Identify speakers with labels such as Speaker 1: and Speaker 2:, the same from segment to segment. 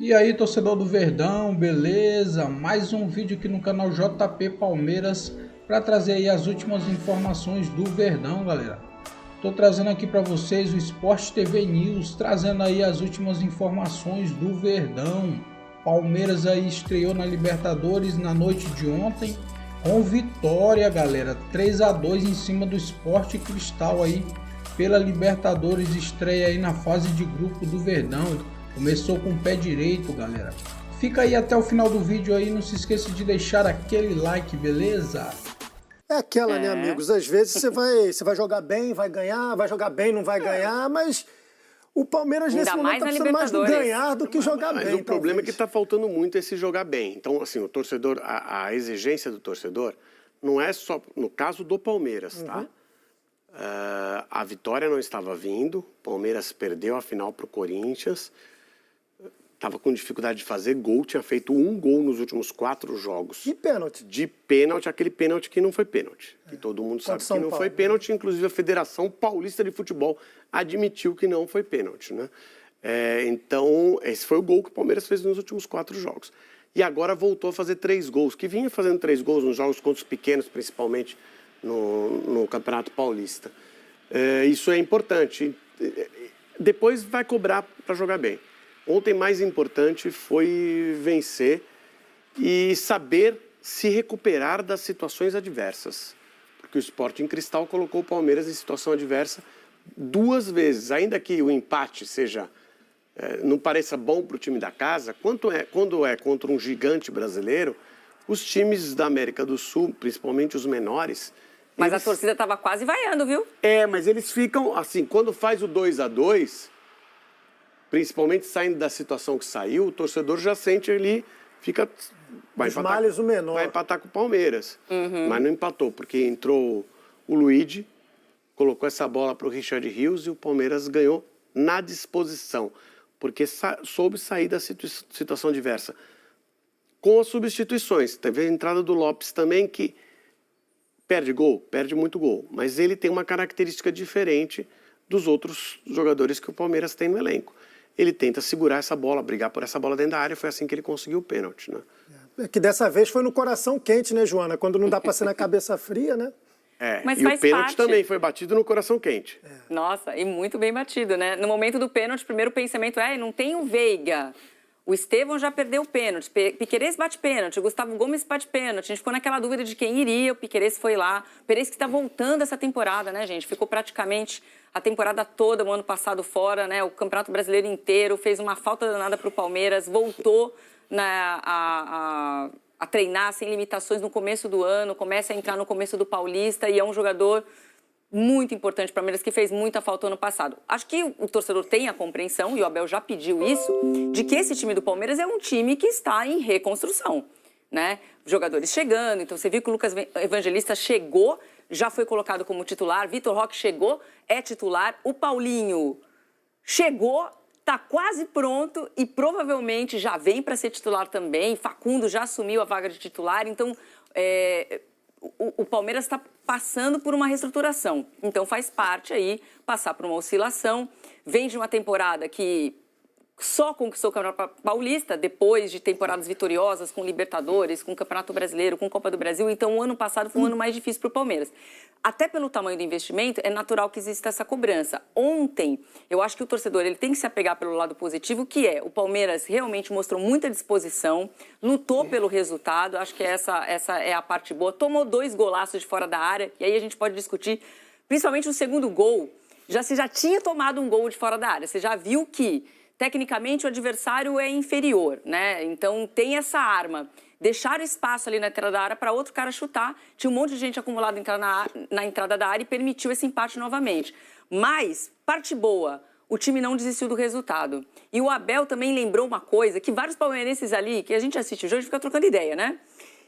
Speaker 1: E aí, torcedor do Verdão, beleza? Mais um vídeo aqui no canal JP Palmeiras para trazer aí as últimas informações do Verdão, galera. Tô trazendo aqui para vocês o Sport TV News, trazendo aí as últimas informações do Verdão. Palmeiras aí estreou na Libertadores na noite de ontem com vitória, galera, 3-2 em cima do Sport Cristal aí pela Libertadores, estreia aí na fase de grupo do Verdão. Começou com o pé direito, galera. Fica aí até o final do vídeo aí, não se esqueça de deixar aquele like, beleza?
Speaker 2: É aquela, né, amigos? Às vezes você vai jogar bem, vai ganhar, vai jogar bem, não vai ganhar, mas o Palmeiras nesse momento está precisando mais do ganhar do que jogar bem.
Speaker 3: Mas o problema é que está faltando muito esse jogar bem. Então, assim, o torcedor, a exigência do torcedor não é só no caso do Palmeiras, tá? A vitória não estava vindo, o Palmeiras perdeu a final para o Corinthians, estava com dificuldade de fazer gol, tinha feito um gol nos últimos 4 jogos.
Speaker 2: De pênalti.
Speaker 3: De pênalti, aquele pênalti que não foi pênalti. Que todo mundo sabe que não foi pênalti, inclusive a Federação Paulista de Futebol admitiu que não foi pênalti, né? Então, esse foi o gol que o Palmeiras fez nos últimos 4 jogos. E agora voltou a fazer 3 gols, que vinha fazendo 3 gols nos jogos contra os pequenos, principalmente no Campeonato Paulista. Isso é importante. Depois vai cobrar para jogar bem. Ontem, mais importante foi vencer e saber se recuperar das situações adversas. Porque o Sporting Cristal colocou o Palmeiras em situação adversa 2 vezes. Ainda que o empate não pareça bom para o time da casa, quando é contra um gigante brasileiro, os times da América do Sul, principalmente os menores...
Speaker 4: Mas a torcida estava quase vaiando, viu?
Speaker 3: Mas eles ficam, assim, quando faz o 2-2... principalmente saindo da situação que saiu, o torcedor já sente ali, fica...
Speaker 2: Os males o menor.
Speaker 3: Vai empatar com o Palmeiras. Mas não empatou, porque entrou o Luigi, colocou essa bola para o Richard Rios e o Palmeiras ganhou na disposição, porque soube sair da situação adversa. Com as substituições, teve a entrada do Lopes também, que perde gol, perde muito gol, mas ele tem uma característica diferente dos outros jogadores que o Palmeiras tem no elenco. Ele tenta segurar essa bola, brigar por essa bola dentro da área, foi assim que ele conseguiu o pênalti, né?
Speaker 2: Que dessa vez foi no coração quente, né, Joana? Quando não dá para ser na cabeça fria, né?
Speaker 4: Mas
Speaker 3: e o pênalti também foi batido no coração quente.
Speaker 4: Nossa, e muito bem batido, né? No momento do pênalti, o primeiro pensamento não tem o Veiga. O Estevão já perdeu o pênalti, Piquerez bate pênalti, o Gustavo Gomes bate pênalti. A gente ficou naquela dúvida de quem iria, o Piquerez foi lá. O Piquerez que está voltando essa temporada, né, gente? Ficou praticamente a temporada toda, o ano passado fora, né? O Campeonato Brasileiro inteiro, fez uma falta danada para o Palmeiras, voltou a treinar sem limitações no começo do ano, começa a entrar no começo do Paulista e é um jogador muito importante para o Palmeiras, que fez muita falta ano passado. Acho que o torcedor tem a compreensão, e o Abel já pediu isso, de que esse time do Palmeiras é um time que está em reconstrução, né? Jogadores chegando, então você viu que o Lucas Evangelista chegou, já foi colocado como titular, Vitor Roque chegou, é titular, o Paulinho chegou, está quase pronto e provavelmente já vem para ser titular também, Facundo já assumiu a vaga de titular, então... O Palmeiras está passando por uma reestruturação, então faz parte aí passar por uma oscilação, vem de uma temporada que só conquistou o Campeonato Paulista, depois de temporadas vitoriosas com Libertadores, com Campeonato Brasileiro, com Copa do Brasil, então o ano passado foi um ano mais difícil para o Palmeiras. Até pelo tamanho do investimento, é natural que exista essa cobrança. Ontem, eu acho que o torcedor ele tem que se apegar pelo lado positivo, que é o Palmeiras realmente mostrou muita disposição, lutou pelo resultado, acho que essa é a parte boa, tomou 2 golaços de fora da área, e aí a gente pode discutir, principalmente o segundo gol, você já tinha tomado um gol de fora da área, você já viu que tecnicamente o adversário é inferior, né? Então tem essa arma. Deixar espaço ali na entrada da área para outro cara chutar. Tinha um monte de gente acumulada na entrada da área e permitiu esse empate novamente. Mas, parte boa, o time não desistiu do resultado. E o Abel também lembrou uma coisa, que vários palmeirenses ali, que a gente assiste o jogo, fica trocando ideia, né?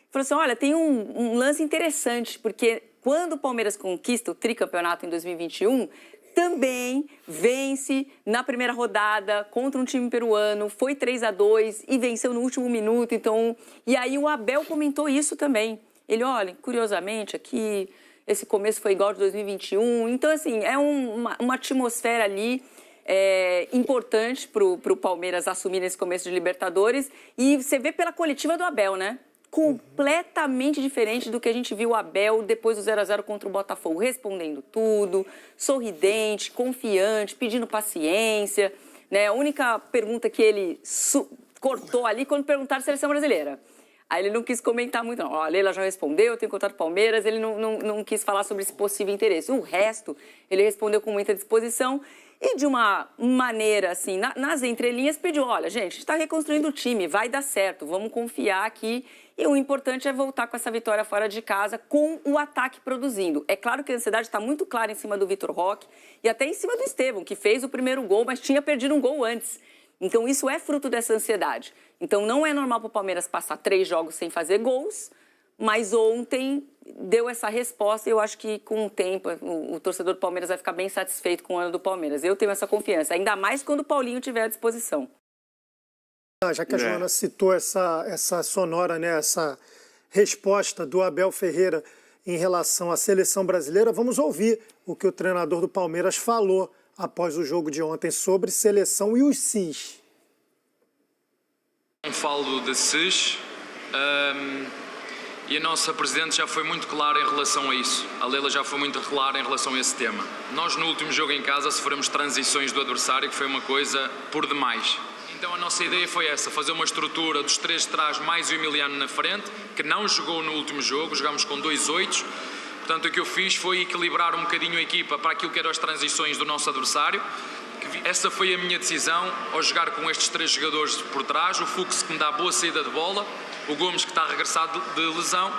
Speaker 4: Falou assim, olha, tem um lance interessante, porque quando o Palmeiras conquista o tricampeonato em 2021... também vence na primeira rodada contra um time peruano, foi 3-2 e venceu no último minuto. Então, e aí o Abel comentou isso também. Ele, olha, curiosamente, aqui esse começo foi igual de 2021. Então, assim, é uma atmosfera ali importante para o Palmeiras assumir nesse começo de Libertadores. E você vê pela coletiva do Abel, né? Completamente diferente do que a gente viu o Abel depois do 0-0 contra o Botafogo, respondendo tudo, sorridente, confiante, pedindo paciência, né? A única pergunta que ele cortou ali quando perguntaram a seleção brasileira. Aí ele não quis comentar muito, não. A Leila já respondeu, tem contato com o Palmeiras, ele não quis falar sobre esse possível interesse. O resto, ele respondeu com muita disposição e de uma maneira, assim, nas entrelinhas, pediu, olha, gente, a gente está reconstruindo o time, vai dar certo, vamos confiar aqui. E o importante é voltar com essa vitória fora de casa, com o ataque produzindo. É claro que a ansiedade está muito clara em cima do Vitor Roque e até em cima do Estevão, que fez o primeiro gol, mas tinha perdido um gol antes. Então, isso é fruto dessa ansiedade. Então, não é normal para o Palmeiras passar 3 jogos sem fazer gols, mas ontem deu essa resposta e eu acho que, com o tempo, o torcedor do Palmeiras vai ficar bem satisfeito com o ano do Palmeiras. Eu tenho essa confiança, ainda mais quando o Paulinho tiver à disposição.
Speaker 2: Já que a Joana citou essa sonora, né, essa resposta do Abel Ferreira em relação à seleção brasileira, vamos ouvir o que o treinador do Palmeiras falou após o jogo de ontem sobre seleção e os SIS.
Speaker 5: Não falo de SIS e a nossa Presidente já foi muito clara em relação a isso. A Leila já foi muito clara em relação a esse tema. Nós no último jogo em casa sofremos transições do adversário, que foi uma coisa por demais. Então a nossa ideia foi essa, fazer uma estrutura dos 3 de trás mais o Emiliano na frente, que não jogou no último jogo, jogámos com 2 8. Portanto, o que eu fiz foi equilibrar um bocadinho a equipa para aquilo que eram as transições do nosso adversário. Essa foi a minha decisão ao jogar com estes 3 jogadores por trás, o Fux que me dá boa saída de bola, o Gomes que está regressado de lesão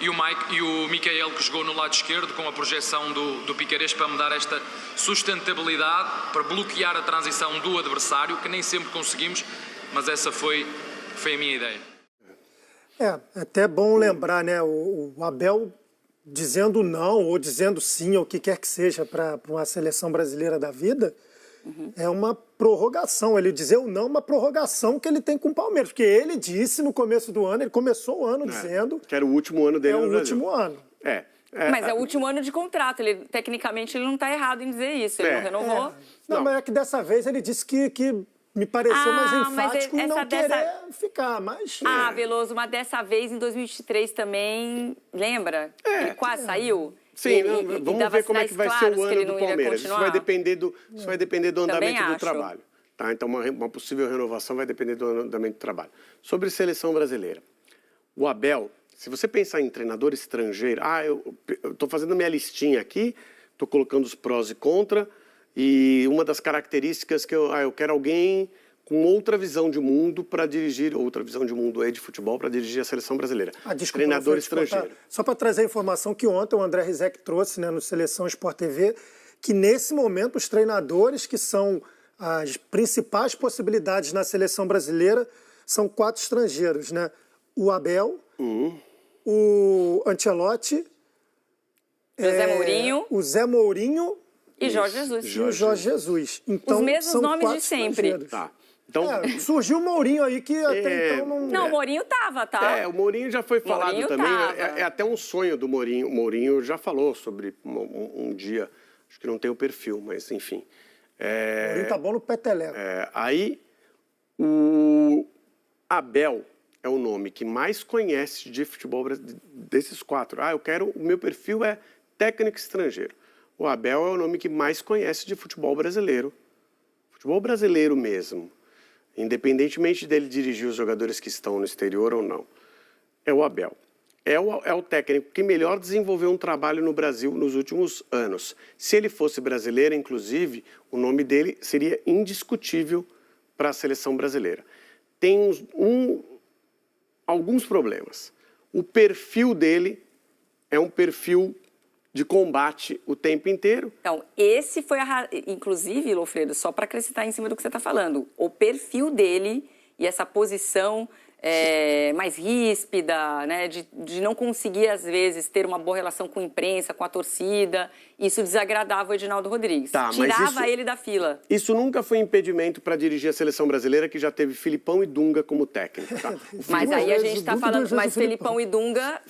Speaker 5: e o Micael que jogou no lado esquerdo com a projeção do Piquerez para me dar esta sustentabilidade, para bloquear a transição do adversário, que nem sempre conseguimos, mas essa foi a minha ideia.
Speaker 2: É até bom lembrar, né, o Abel dizendo não ou dizendo sim, ou o que quer que seja para uma seleção brasileira da vida, é uma prorrogação. Ele dizer o não é uma prorrogação que ele tem com o Palmeiras. Porque ele disse no começo do ano, ele começou o ano dizendo...
Speaker 3: Que era o último ano dele no Brasil.
Speaker 2: É o último ano.
Speaker 4: Mas é o último ano de contrato. Tecnicamente, ele não está errado em dizer isso. Ele não renovou.
Speaker 2: Não, mas é que dessa vez ele disse que me pareceu mais enfático em não querer ficar. Mas...
Speaker 4: Veloso, mas dessa vez, em 2023 também, lembra? Ele quase saiu.
Speaker 3: Sim, vamos ver como é que vai ser o ano do Palmeiras. Isso vai depender do andamento do trabalho. Tá? Então, uma possível renovação vai depender do andamento do trabalho. Sobre seleção brasileira. O Abel, se você pensar em treinador estrangeiro... eu estou fazendo minha listinha aqui, estou colocando os prós e contra, e uma das características que eu quero alguém com outra visão de mundo para dirigir, outra visão de mundo de futebol para dirigir a seleção brasileira.
Speaker 2: Desculpa,
Speaker 3: treinador estrangeiro.
Speaker 2: Só para trazer a informação que ontem o André Rizek trouxe, né, no Seleção Sport TV, que nesse momento os treinadores que são as principais possibilidades na seleção brasileira são 4 estrangeiros, né? O Abel, o Ancelotti, o Zé Mourinho
Speaker 4: e Jorge Jesus.
Speaker 2: E o Jorge Jesus. Então,
Speaker 4: os mesmos nomes de sempre.
Speaker 3: Tá. Então...
Speaker 2: surgiu o Mourinho aí que até então não...
Speaker 4: Não, o Mourinho tava, tá?
Speaker 3: O Mourinho já foi falado também. É até um sonho do Mourinho. O Mourinho já falou sobre um dia, acho que não tem o perfil, mas enfim.
Speaker 2: O Mourinho tá bom no peteleco.
Speaker 3: Aí, o Abel é o nome que mais conhece de futebol desses 4. O meu perfil é técnico estrangeiro. O Abel é o nome que mais conhece de futebol brasileiro. Futebol brasileiro mesmo. Independentemente dele dirigir os jogadores que estão no exterior ou não. É o Abel. É o técnico que melhor desenvolveu um trabalho no Brasil nos últimos anos. Se ele fosse brasileiro, inclusive, o nome dele seria indiscutível para a seleção brasileira. Tem alguns problemas. O perfil dele é um perfil de combate o tempo inteiro.
Speaker 4: Então, esse foi inclusive, Lofredo, só para acrescentar em cima do que você está falando, o perfil dele e essa posição mais ríspida, né? De não conseguir, às vezes, ter uma boa relação com a imprensa, com a torcida. Isso desagradava o Edinaldo Rodrigues.
Speaker 3: Tá, mas
Speaker 4: tirava ele da fila.
Speaker 3: Isso nunca foi impedimento para dirigir a seleção brasileira, que já teve Filipão e Dunga como técnico. Tá?
Speaker 4: Mas aí a gente está falando, mas Felipão e Dunga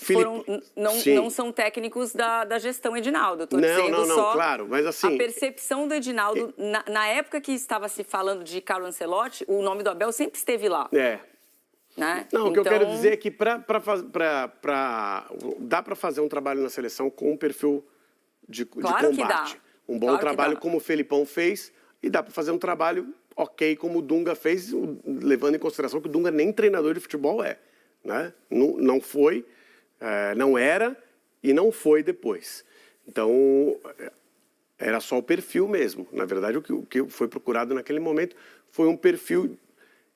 Speaker 4: não são técnicos da gestão Edinaldo. Estou dizendo só
Speaker 3: claro, mas assim...
Speaker 4: a percepção do Edinaldo, na época que estava se falando de Carlo Ancelotti, o nome do Abel sempre esteve lá. Né?
Speaker 3: Não, o que eu quero dizer é que dá para fazer um trabalho na seleção com um perfil de combate.
Speaker 4: Que dá.
Speaker 3: Um bom trabalho como o Felipão fez, e dá para fazer um trabalho ok como o Dunga fez, levando em consideração que o Dunga nem treinador de futebol é. Né? Não foi, não era e não foi depois. Então, era só o perfil mesmo. Na verdade, o que foi procurado naquele momento foi um perfil...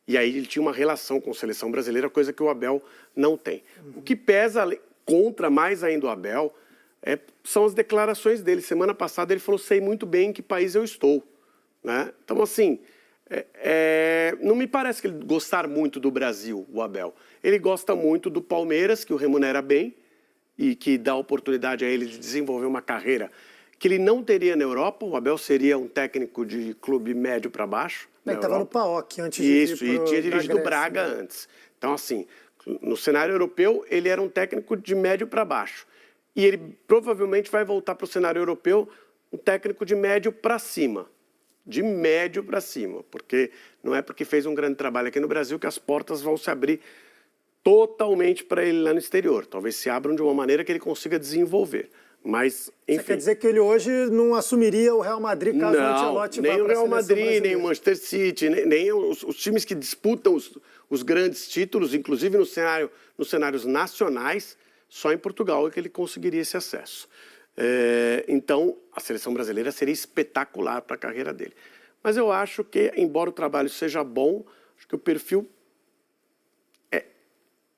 Speaker 3: E aí ele tinha uma relação com a seleção brasileira, coisa que o Abel não tem. O que pesa contra mais ainda o Abel são as declarações dele. Semana passada ele falou, sei muito bem em que país eu estou. Né? Então, assim, não me parece que ele gostar muito do Brasil, o Abel. Ele gosta muito do Palmeiras, que o remunera bem e que dá oportunidade a ele de desenvolver uma carreira que ele não teria na Europa. O Abel seria um técnico de clube médio para baixo.
Speaker 2: Ele estava no PAOK antes de
Speaker 3: Isso, e tinha dirigido o Braga antes. Então, assim, no cenário europeu, ele era um técnico de médio para baixo. E ele provavelmente vai voltar para o cenário europeu um técnico de médio para cima. De médio para cima. Porque não é porque fez um grande trabalho aqui no Brasil que as portas vão se abrir totalmente para ele lá no exterior. Talvez se abram de uma maneira que ele consiga desenvolver. Mas, enfim.
Speaker 2: Você quer dizer que ele hoje não assumiria o Real Madrid caso o Ancelotti vá para a seleção brasileira?
Speaker 3: Nem o Real Madrid, nem o Manchester City, nem os times que disputam os grandes títulos, inclusive nos cenários nacionais, só em Portugal é que ele conseguiria esse acesso. Então, a seleção brasileira seria espetacular para a carreira dele. Mas eu acho que, embora o trabalho seja bom, acho que o perfil é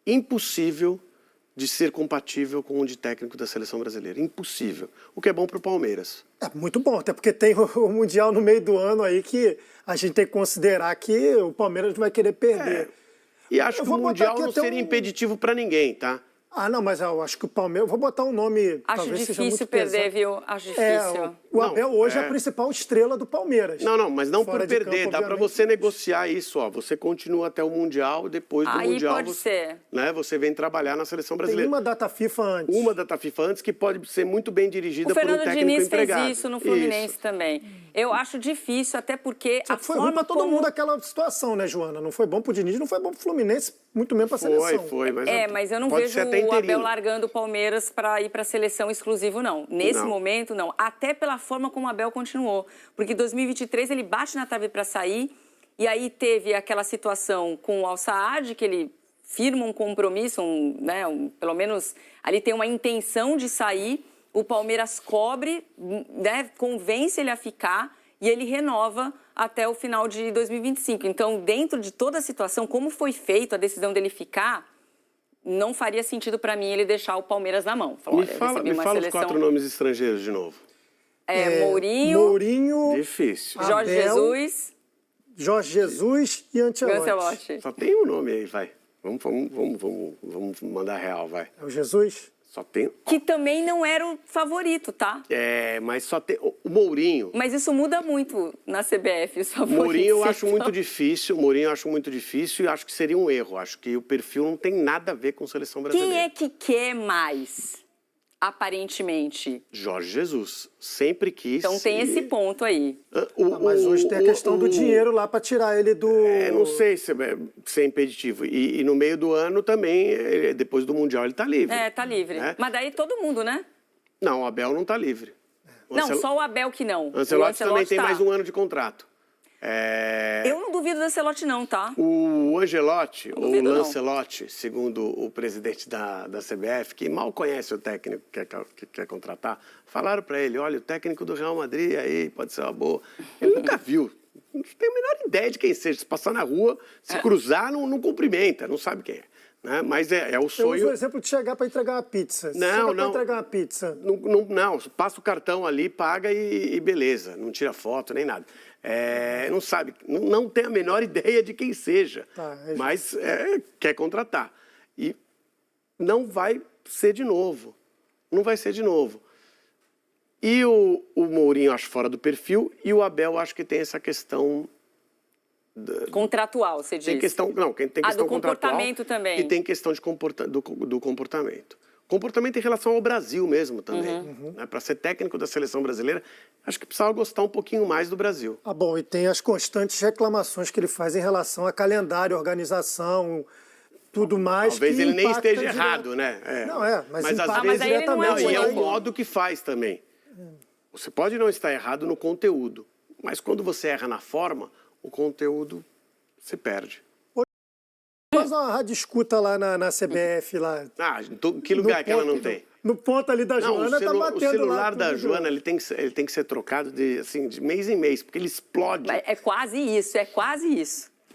Speaker 3: impossível de ser compatível com o de técnico da seleção brasileira. Impossível. O que é bom para o Palmeiras.
Speaker 2: Muito bom, até porque tem o Mundial no meio do ano aí que a gente tem que considerar que o Palmeiras não vai querer perder.
Speaker 3: E acho que o Mundial não seria impeditivo para ninguém, tá?
Speaker 2: Não, mas eu acho que o Palmeiras... Vou botar um nome...
Speaker 4: Acho difícil perder, viu? Acho difícil.
Speaker 2: O Abel hoje é a principal estrela do Palmeiras.
Speaker 3: Mas não por perder. Dá para você negociar isso. Você continua até o Mundial, depois do Mundial...
Speaker 4: pode ser.
Speaker 3: Né, você vem trabalhar na seleção brasileira.
Speaker 2: Tem uma data FIFA antes.
Speaker 3: Uma data FIFA antes que pode ser muito bem dirigida por um técnico empregado.
Speaker 4: O Fernando Diniz fez isso no Fluminense também. Eu acho difícil, até porque...
Speaker 2: Foi ruim para todo mundo aquela situação, né, Joana? Não foi bom para o Diniz, não foi bom para o Fluminense, muito menos para a seleção.
Speaker 3: Foi.
Speaker 4: Mas eu não vejo o Abel largando o Palmeiras para ir para a seleção exclusivo, não. Nesse momento, não. Até pela forma como o Abel continuou. Porque em 2023 ele bate na trave para sair, e aí teve aquela situação com o Al Saad, que ele firma um compromisso, pelo menos ali tem uma intenção de sair, o Palmeiras cobre, né, convence ele a ficar e ele renova até o final de 2025. Então, dentro de toda a situação, como foi feita a decisão dele ficar, não faria sentido para mim ele deixar o Palmeiras na mão.
Speaker 3: Me fala os 4 nomes estrangeiros de novo.
Speaker 2: Mourinho...
Speaker 3: Difícil.
Speaker 2: Jorge Jesus e Ancelotti.
Speaker 3: Só tem um nome aí, vai. Vamos mandar real, vai.
Speaker 2: É o Jesus?
Speaker 3: Só tem...
Speaker 4: Que também não era o favorito, tá?
Speaker 3: Mas só tem... O Mourinho...
Speaker 4: Mas isso muda muito na CBF, os favoritos.
Speaker 3: Mourinho eu acho muito difícil. E acho que seria um erro. Acho que o perfil não tem nada a ver com seleção brasileira.
Speaker 4: Quem é que quer mais, aparentemente?
Speaker 3: Jorge Jesus. Sempre quis.
Speaker 4: Então tem esse ponto aí.
Speaker 2: Mas hoje tem a questão do dinheiro lá para tirar ele do...
Speaker 3: não sei se é impeditivo. E no meio do ano também, depois do Mundial, ele está livre.
Speaker 4: Tá livre. Mas daí todo mundo, né?
Speaker 3: Não, o Abel não está livre.
Speaker 4: Só o Abel que não.
Speaker 3: Ancelotti também tem mais um ano de contrato.
Speaker 4: Eu não duvido do Ancelotti não, tá?
Speaker 3: O Angelotti, ou Lancelotti, segundo o presidente da CBF, que mal conhece o técnico que quer contratar, falaram para ele, olha, o técnico do Real Madrid aí pode ser uma boa. Ele nunca viu, não tem a menor ideia de quem seja. Se passar na rua, se cruzar, não cumprimenta, não sabe quem é. Né? Mas é o sonho...
Speaker 2: Eu uso o exemplo de chegar para entregar uma pizza.
Speaker 3: Não.
Speaker 2: Para entregar uma pizza.
Speaker 3: Não, passa o cartão ali, paga e beleza. Não tira foto, nem nada. Não sabe, não tem a menor ideia de quem seja, mas quer contratar. E não vai ser de novo. Não vai ser de novo. E o Mourinho acho fora do perfil e o Abel acho que tem essa questão...
Speaker 4: Contratual, você diz?
Speaker 3: Tem questão, não, tem questão
Speaker 4: do comportamento
Speaker 3: contratual
Speaker 4: também.
Speaker 3: e tem questão do comportamento. Comportamento em relação ao Brasil mesmo também. Né? Para ser técnico da seleção brasileira, acho que precisava gostar um pouquinho mais do Brasil.
Speaker 2: Bom, e tem as constantes reclamações que ele faz em relação a calendário, organização, tudo mais.
Speaker 3: Talvez ele nem esteja errado, né?
Speaker 2: Não, mas
Speaker 3: às vezes
Speaker 4: diretamente.
Speaker 3: E é o modo que faz também. Você pode não estar errado no conteúdo, mas quando você erra na forma, o conteúdo se perde.
Speaker 2: Faz uma rádio escuta lá na CBF. Lá.
Speaker 3: Que lugar que ela não tem?
Speaker 2: No ponto ali da Joana, tá batendo.
Speaker 3: O celular da Joana ele tem que ser trocado de mês em mês, porque ele explode.
Speaker 4: É quase isso,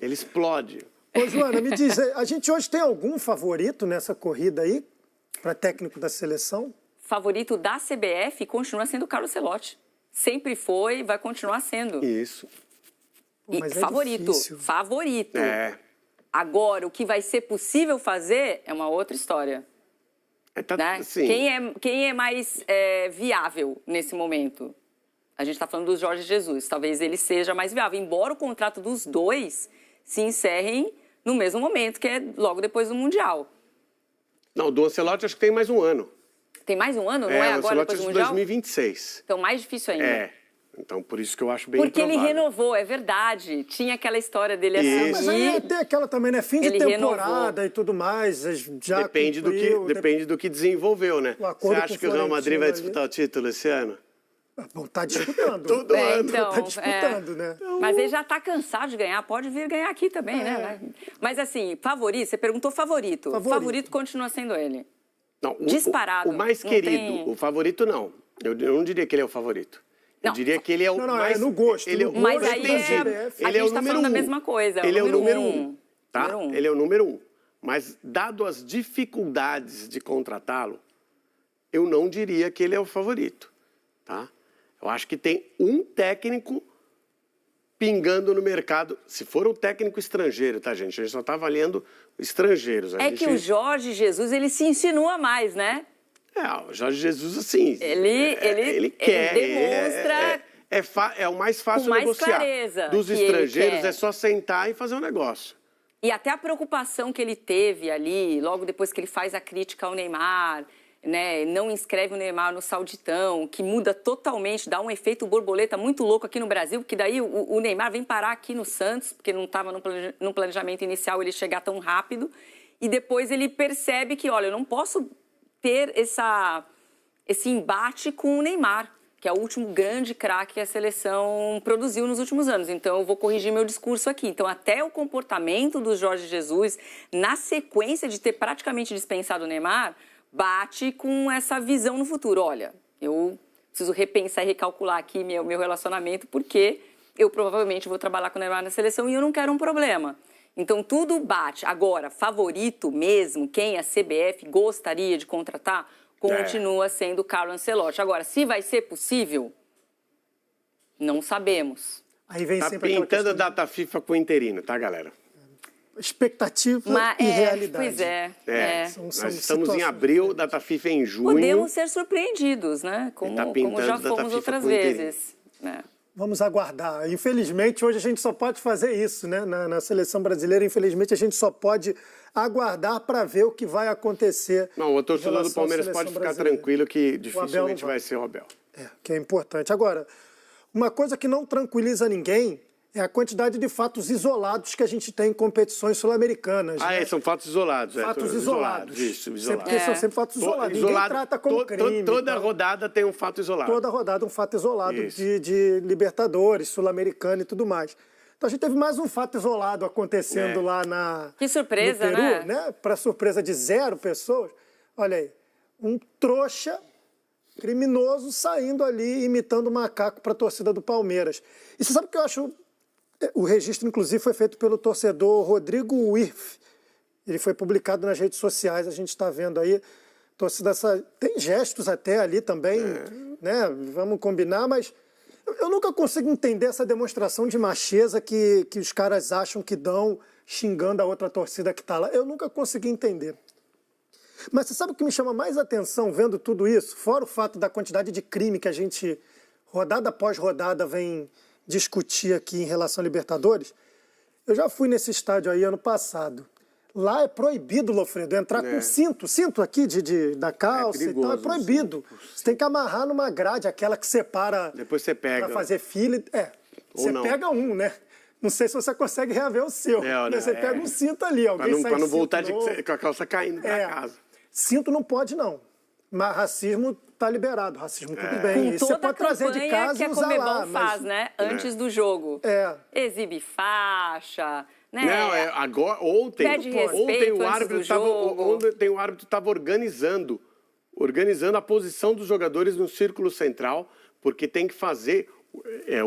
Speaker 4: Ele
Speaker 3: explode.
Speaker 2: Ô, Joana, me diz, a gente hoje tem algum favorito nessa corrida aí, para técnico da seleção?
Speaker 4: Favorito da CBF continua sendo o Carlo Ancelotti. Sempre foi, vai continuar sendo.
Speaker 3: Isso.
Speaker 2: Mas
Speaker 4: favorito. Agora, o que vai ser possível fazer é uma outra história. Né? Quem é mais viável nesse momento? A gente está falando do Jorge Jesus. Talvez ele seja mais viável, embora o contrato dos dois se encerrem no mesmo momento, que é logo depois do Mundial.
Speaker 3: Não, do Ancelotti acho que tem mais um ano.
Speaker 4: Tem mais um ano? Não é agora depois do Mundial?
Speaker 3: 2026.
Speaker 4: Então, mais difícil ainda.
Speaker 3: Então, por isso que eu acho bem
Speaker 4: Porque
Speaker 3: improvável.
Speaker 4: ele renovou, é verdade. Tinha aquela história dele assim.
Speaker 2: Mas aí tem aquela também, né? Fim de temporada e tudo mais. Já
Speaker 3: depende do que desenvolveu, né? Você acha que o Real Madrid vai disputar o título esse ano?
Speaker 2: Bom, tá disputando.
Speaker 3: Todo ano.
Speaker 2: Então, tá disputando, né?
Speaker 4: Mas ele já tá cansado de ganhar. Pode vir ganhar aqui também, né? Mas assim, favorito, você perguntou favorito. Favorito continua sendo ele.
Speaker 3: Não,
Speaker 4: disparado.
Speaker 3: O mais querido, o favorito não. Eu não diria que ele é o favorito. Eu diria que ele é o mais...
Speaker 2: é no gosto.
Speaker 4: Mas aí a gente tá falando da mesma coisa.
Speaker 3: Ele é o número um, tá? Ele é o número um. Mas, dado as dificuldades de contratá-lo, eu não diria que ele é o favorito, tá? Eu acho que tem um técnico pingando no mercado. Se for um técnico estrangeiro, tá, gente? A gente só tá avaliando estrangeiros.
Speaker 4: Que o Jorge Jesus, ele se insinua mais, né?
Speaker 3: O Jorge Jesus, assim,
Speaker 4: ele
Speaker 3: quer,
Speaker 4: demonstra...
Speaker 3: É o mais fácil negociar.
Speaker 4: Clareza
Speaker 3: dos estrangeiros é só sentar e fazer um negócio.
Speaker 4: E até a preocupação que ele teve ali, logo depois que ele faz a crítica ao Neymar, né, não inscreve o Neymar no Sauditão, que muda totalmente, dá um efeito borboleta muito louco aqui no Brasil, porque daí o Neymar vem parar aqui no Santos, porque não estava no planejamento inicial ele chegar tão rápido, e depois ele percebe que, olha, eu não posso ter esse embate com o Neymar, que é o último grande craque que a seleção produziu nos últimos anos. Então, eu vou corrigir meu discurso aqui. Então, até o comportamento do Jorge Jesus, na sequência de ter praticamente dispensado o Neymar, bate com essa visão no futuro. Olha, eu preciso repensar e recalcular aqui meu relacionamento, porque eu provavelmente vou trabalhar com o Neymar na seleção e eu não quero um problema. Então, tudo bate. Agora, favorito mesmo, quem a CBF gostaria de contratar, continua sendo o Carlo Ancelotti. Agora, se vai ser possível, não sabemos.
Speaker 2: Aí vem
Speaker 3: sempre pintando a data FIFA com o interino, tá, galera?
Speaker 2: Expectativa e realidade.
Speaker 4: Pois é.
Speaker 3: Nós estamos em abril, data FIFA é em junho.
Speaker 4: Podemos ser surpreendidos, né? Como já fomos outras vezes.
Speaker 2: Vamos aguardar. Infelizmente, hoje a gente só pode fazer isso, né? Na seleção brasileira, infelizmente, a gente só pode aguardar para ver o que vai acontecer.
Speaker 3: Não, o torcedor do Palmeiras pode ficar tranquilo que dificilmente vai ser o Abel.
Speaker 2: Que é importante. Agora, uma coisa que não tranquiliza ninguém é a quantidade de fatos isolados que a gente tem em competições sul-americanas.
Speaker 3: Né? São fatos isolados.
Speaker 2: Fatos isolados.
Speaker 3: Isso, isolados.
Speaker 2: Porque são sempre fatos isolados. Ninguém trata como crime.
Speaker 3: Toda rodada tem um fato isolado.
Speaker 2: Toda rodada um fato isolado de Libertadores, Sul-Americana e tudo mais. Então a gente teve mais um fato isolado acontecendo lá
Speaker 4: Que surpresa,
Speaker 2: no Peru, né? Para surpresa de 0 pessoas. Olha aí, um trouxa criminoso saindo ali imitando o macaco para a torcida do Palmeiras. E você sabe o que eu acho? O registro, inclusive, foi feito pelo torcedor Rodrigo Wirth. Ele foi publicado nas redes sociais, a gente está vendo aí. Torcida tem gestos até ali também, né? Vamos combinar, mas Eu nunca consigo entender essa demonstração de macheza que os caras acham que dão xingando a outra torcida que está lá. Eu nunca consegui entender. Mas você sabe o que me chama mais atenção vendo tudo isso? Fora o fato da quantidade de crime que a gente, rodada após rodada, vem discutir aqui em relação a Libertadores. Eu já fui nesse estádio aí ano passado. Lá é proibido, Lofredo, entrar com cinto aqui da calça e tal. É proibido. Você tem que amarrar numa grade, aquela que separa.
Speaker 3: Depois você pega.
Speaker 2: Pra fazer fila. Você pega um, né? Não sei se você consegue reaver o seu. Mas você pega um cinto ali.
Speaker 3: Pra não voltar com a calça caindo pra casa.
Speaker 2: Cinto não pode, não. Mas racismo tá liberado. Racismo tudo bem.
Speaker 4: Com
Speaker 2: Isso você pode trazer de casa
Speaker 4: que
Speaker 2: e usar
Speaker 4: Comebol
Speaker 2: lá.
Speaker 4: faz, né? Antes do jogo. Exibe faixa, né?
Speaker 3: Não, agora, ontem o árbitro estava organizando a posição dos jogadores no círculo central, porque tem que fazer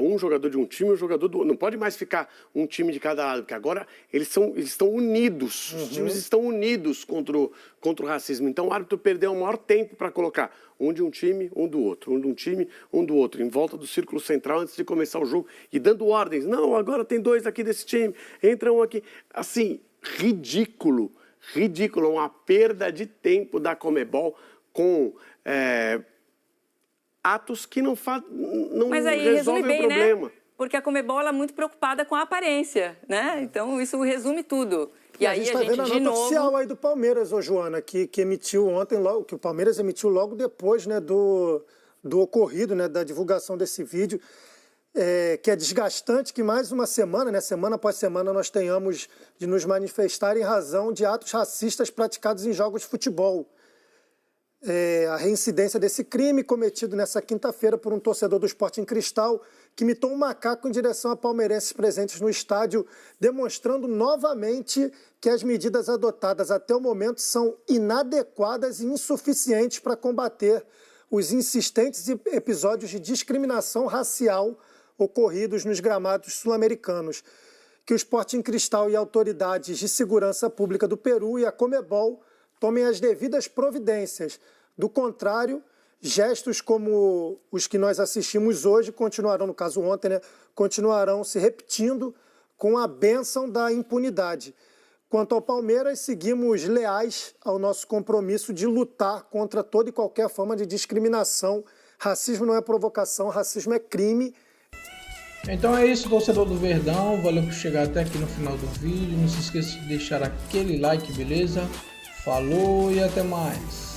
Speaker 3: um jogador de um time e um jogador do outro. Não pode mais ficar um time de cada lado, porque agora eles estão unidos. Os times estão unidos contra o racismo. Então o árbitro perdeu o maior tempo para colocar um de um time, um do outro, um de um time, um do outro, em volta do círculo central antes de começar o jogo e dando ordens. Não, agora tem 2 aqui desse time, entra um aqui. Assim, ridículo, uma perda de tempo da Conmebol com atos que não
Speaker 4: Mas aí
Speaker 3: resolvem
Speaker 4: resume bem,
Speaker 3: o problema.
Speaker 4: né? Porque a Conmebol é muito preocupada com a aparência, né? Então isso resume tudo. E aí
Speaker 2: a gente está vendo a nota oficial aí do Palmeiras, Joana, que emitiu ontem, que o Palmeiras emitiu logo depois, né, do ocorrido, né, da divulgação desse vídeo, que é desgastante que mais uma semana, né, semana após semana, nós tenhamos de nos manifestar em razão de atos racistas praticados em jogos de futebol. A reincidência desse crime cometido nessa quinta-feira por um torcedor do Sporting Cristal que imitou um macaco em direção a palmeirenses presentes no estádio, demonstrando novamente que as medidas adotadas até o momento são inadequadas e insuficientes para combater os insistentes episódios de discriminação racial ocorridos nos gramados sul-americanos. Que o Sporting Cristal e autoridades de segurança pública do Peru e a Conmebol tomem as devidas providências. Do contrário, gestos como os que nós assistimos hoje continuarão, no caso ontem, né, continuarão se repetindo com a bênção da impunidade. Quanto ao Palmeiras, seguimos leais ao nosso compromisso de lutar contra toda e qualquer forma de discriminação. Racismo não é provocação, racismo é crime.
Speaker 1: Então é isso, torcedor do Verdão. Valeu por chegar até aqui no final do vídeo. Não se esqueça de deixar aquele like, beleza? Falou e até mais.